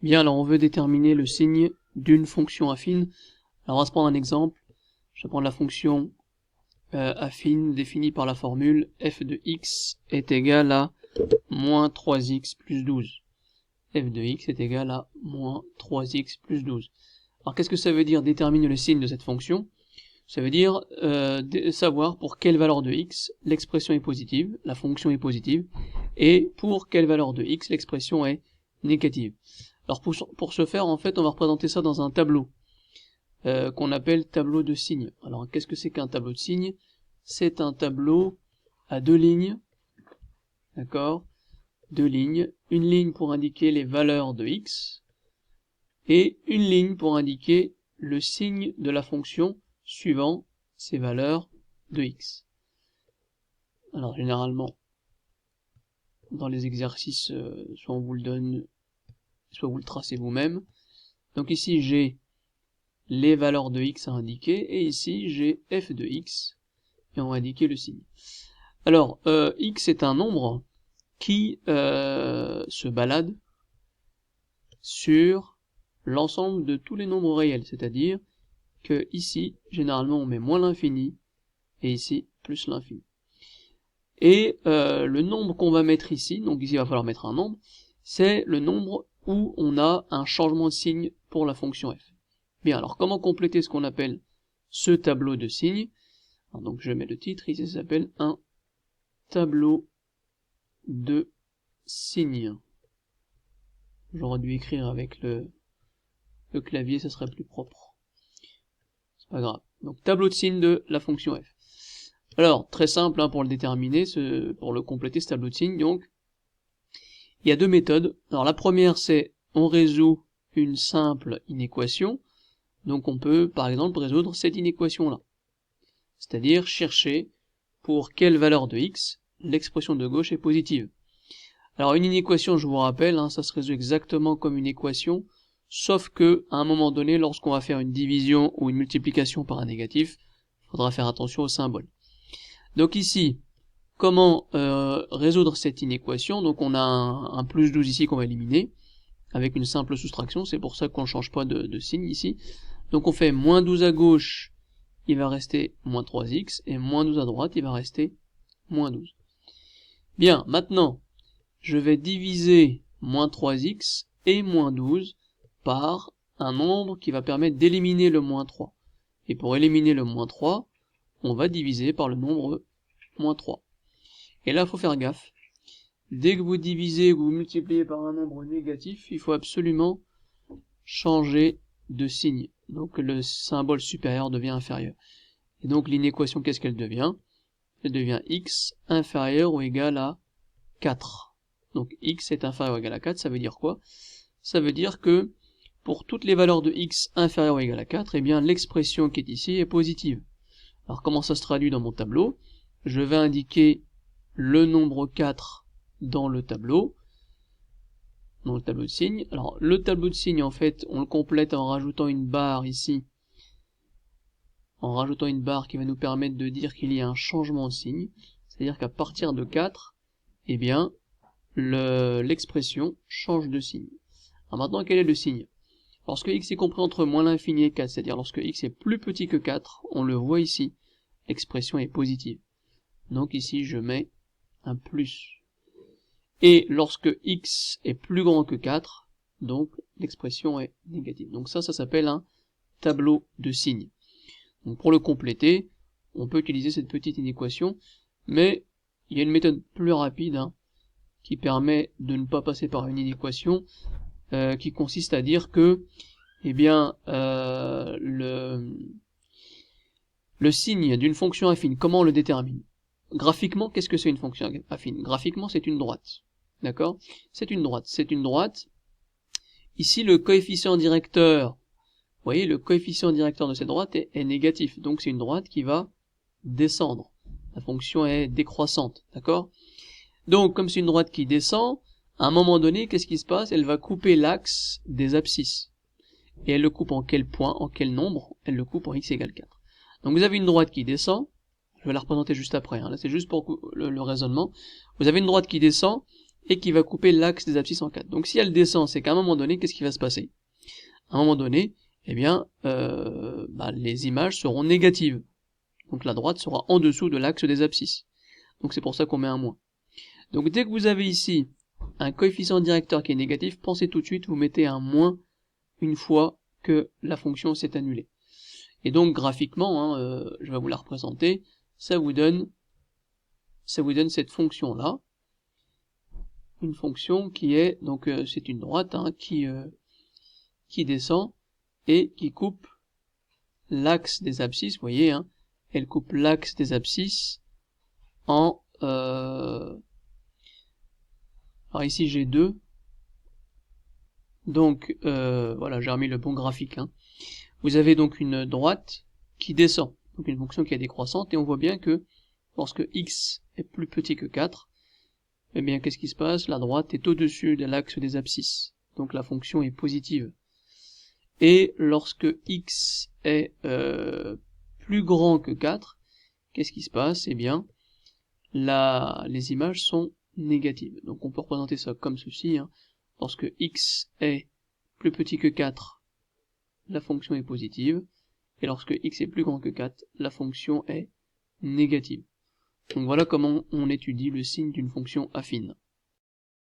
Bien, alors on veut déterminer le signe d'une fonction affine. Alors on va se prendre un exemple. Je vais prendre la fonction affine définie par la formule f de x est égal à moins 3x plus 12. F de x est égal à moins 3x plus 12. Alors qu'est-ce que ça veut dire déterminer le signe de cette fonction? Ça veut dire savoir pour quelle valeur de x l'expression est positive, la fonction est positive, et pour quelle valeur de x l'expression est négative. Alors pour ce faire, en fait, on va représenter ça dans un tableau qu'on appelle tableau de signes. Alors qu'est-ce que c'est qu'un tableau de signes? C'est un tableau à deux lignes, d'accord? Deux lignes, une ligne pour indiquer les valeurs de x, et une ligne pour indiquer le signe de la fonction suivant ces valeurs de x. Alors généralement, dans les exercices, soit on vous le donne, soit vous le tracez vous-même. Donc ici j'ai les valeurs de x à indiquer, et ici j'ai f de x, et on va indiquer le signe. Alors, x est un nombre qui se balade sur l'ensemble de tous les nombres réels, c'est-à-dire que ici, généralement, on met moins l'infini, et ici, plus l'infini. Et le nombre qu'on va mettre ici, donc ici il va falloir mettre un nombre, c'est le nombre où on a un changement de signe pour la fonction f. Bien, alors comment compléter ce qu'on appelle ce tableau de signes? Alors, donc je mets le titre, ici ça s'appelle un tableau de signes. J'aurais dû écrire avec le clavier, ça serait plus propre. C'est pas grave. Donc tableau de signes de la fonction f. Alors, très simple hein, pour le déterminer, pour le compléter ce tableau de signes, donc, il y a deux méthodes. Alors la première c'est, on résout une simple inéquation, donc on peut par exemple résoudre cette inéquation-là. C'est-à-dire chercher pour quelle valeur de x l'expression de gauche est positive. Alors une inéquation, je vous rappelle, hein, ça se résout exactement comme une équation, sauf que à un moment donné, lorsqu'on va faire une division ou une multiplication par un négatif, il faudra faire attention au symbole. Donc ici, comment résoudre cette inéquation? Donc on a un plus 12 ici qu'on va éliminer, avec une simple soustraction, c'est pour ça qu'on ne change pas de signe ici. Donc on fait moins 12 à gauche, il va rester moins 3x, et moins 12 à droite, il va rester moins 12. Bien, maintenant, je vais diviser moins 3x et moins 12 par un nombre qui va permettre d'éliminer le moins 3. Et pour éliminer le moins 3, on va diviser par le nombre moins 3. Et là, il faut faire gaffe. Dès que vous divisez ou vous multipliez par un nombre négatif, il faut absolument changer de signe. Donc le symbole supérieur devient inférieur. Et donc l'inéquation, qu'est-ce qu'elle devient? Elle devient x inférieur ou égal à 4. Donc x est inférieur ou égal à 4, ça veut dire quoi? Ça veut dire que pour toutes les valeurs de x inférieures ou égales à 4, eh bien l'expression qui est ici est positive. Alors comment ça se traduit dans mon tableau? Je vais indiquer le nombre 4 dans le tableau de signes. Alors le tableau de signes, en fait, on le complète en rajoutant une barre ici, en rajoutant une barre qui va nous permettre de dire qu'il y a un changement de signe, c'est-à-dire qu'à partir de 4, eh bien, l'expression change de signe. Alors maintenant, quel est le signe? Lorsque x est compris entre moins l'infini et 4, c'est-à-dire lorsque x est plus petit que 4, on le voit ici, l'expression est positive. Donc ici, je mets un plus. Et lorsque x est plus grand que 4, donc l'expression est négative. Donc ça s'appelle un tableau de signes. Donc pour le compléter, on peut utiliser cette petite inéquation, mais il y a une méthode plus rapide hein, qui permet de ne pas passer par une inéquation, qui consiste à dire que eh bien, le signe d'une fonction affine, comment on le détermine? Graphiquement, qu'est-ce que c'est une fonction affine? Graphiquement, c'est une droite. D'accord? C'est une droite. C'est une droite. Ici, le coefficient directeur, vous voyez, le coefficient directeur de cette droite est négatif. Donc, c'est une droite qui va descendre. La fonction est décroissante. D'accord? Donc, comme c'est une droite qui descend, à un moment donné, qu'est-ce qui se passe? Elle va couper l'axe des abscisses. Et elle le coupe en quel point, en quel nombre? Elle le coupe en x égale 4. Donc vous avez une droite qui descend, je vais la représenter juste après, hein. Là c'est juste pour le raisonnement. Vous avez une droite qui descend, et qui va couper l'axe des abscisses en 4. Donc si elle descend, c'est qu'à un moment donné, qu'est-ce qui va se passer? À un moment donné, eh bien, les images seront négatives. Donc la droite sera en dessous de l'axe des abscisses. Donc c'est pour ça qu'on met un moins. Donc dès que vous avez ici un coefficient directeur qui est négatif, pensez tout de suite, vous mettez un moins une fois que la fonction s'est annulée. Et donc graphiquement, je vais vous la représenter, ça vous donne cette fonction-là, une fonction qui est, donc c'est une droite qui descend et qui coupe l'axe des abscisses, vous voyez, elle coupe l'axe des abscisses en... alors ici j'ai 2, donc voilà, j'ai remis le bon graphique. Vous avez donc une droite qui descend, donc une fonction qui est décroissante, et on voit bien que lorsque x est plus petit que 4, eh bien qu'est-ce qui se passe? La droite est au-dessus de l'axe des abscisses, donc la fonction est positive. Et lorsque x est plus grand que 4, qu'est-ce qui se passe? Eh bien, les images sont négatives. Donc on peut représenter ça comme ceci. Lorsque x est plus petit que 4, la fonction est positive. Et lorsque x est plus grand que 4, la fonction est négative. Donc voilà comment on étudie le signe d'une fonction affine.